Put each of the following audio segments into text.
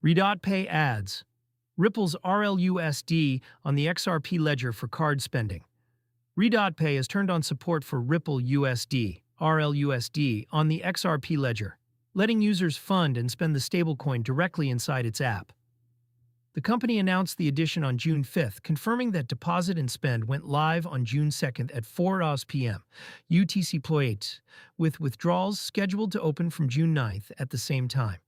RedotPay adds Ripple's RLUSD on the XRP ledger for card spending. RedotPay has turned on support for Ripple USD, RLUSD, on the XRP ledger, letting users fund and spend the stablecoin directly inside its app. The company announced the addition on June 5th, confirming that deposit and spend went live on June 2nd at 4 p.m. UTC+8, with withdrawals scheduled to open from June 9th at the same time.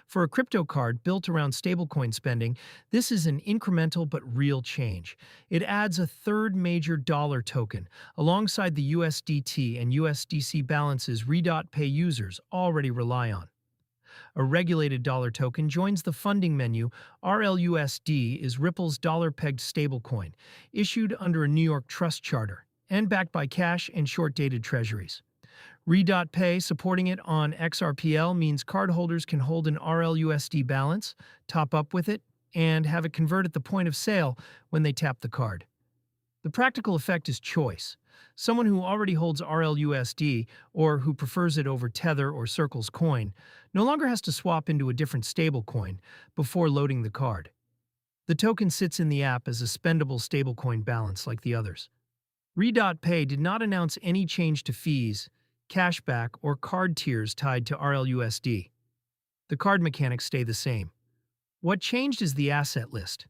For a crypto card built around stablecoin spending, this is an incremental but real change. It adds a third major dollar token, alongside the USDT and USDC balances RedotPay users already rely on. A regulated dollar token joins the funding menu. RLUSD is Ripple's dollar-pegged stablecoin, issued under a New York trust charter, and backed by cash and short-dated treasuries. RedotPay supporting it on XRPL means cardholders can hold an RLUSD balance, top up with it, and have it convert at the point of sale when they tap the card. The practical effect is choice. Someone who already holds RLUSD, or who prefers it over Tether or Circle's coin, no longer has to swap into a different stablecoin before loading the card. The token sits in the app as a spendable stablecoin balance like the others. RedotPay did not announce any change to fees, cashback, or card tiers tied to RLUSD. The card mechanics stay the same. What changed is the asset list.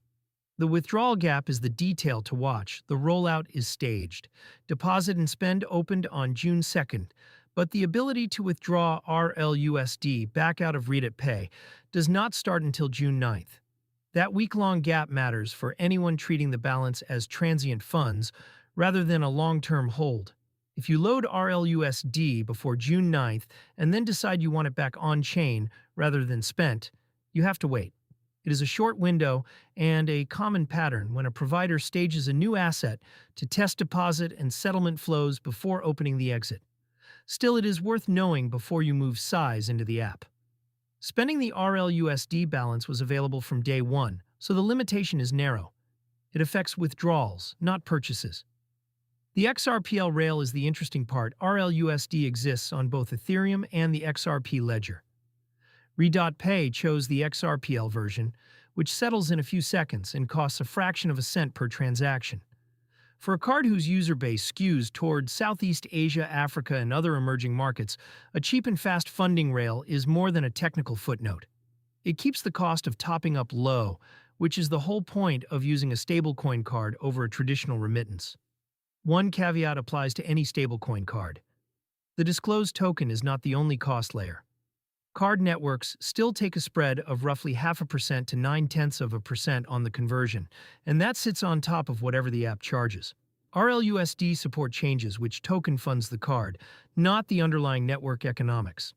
The withdrawal gap is the detail to watch. The rollout is staged. Deposit and spend opened on June 2nd, but the ability to withdraw RLUSD back out of RedotPay does not start until June 9th. That week-long gap matters for anyone treating the balance as transient funds rather than a long-term hold. If you load RLUSD before June 9th and then decide you want it back on-chain rather than spent, you have to wait. It is a short window and a common pattern when a provider stages a new asset to test deposit and settlement flows before opening the exit. Still, it is worth knowing before you move size into the app. Spending the RLUSD balance was available from day one, so the limitation is narrow. It affects withdrawals, not purchases. The XRPL rail is the interesting part. RLUSD exists on both Ethereum and the XRP ledger. RedotPay chose the XRPL version, which settles in a few seconds and costs a fraction of a cent per transaction. For a card whose user base skews toward Southeast Asia, Africa, and other emerging markets, a cheap and fast funding rail is more than a technical footnote. It keeps the cost of topping up low, which is the whole point of using a stablecoin card over a traditional remittance. One caveat applies to any stablecoin card. The disclosed token is not the only cost layer. Card networks still take a spread of roughly 0.5% to 0.9% on the conversion, and that sits on top of whatever the app charges. RLUSD support changes which token funds the card, not the underlying network economics.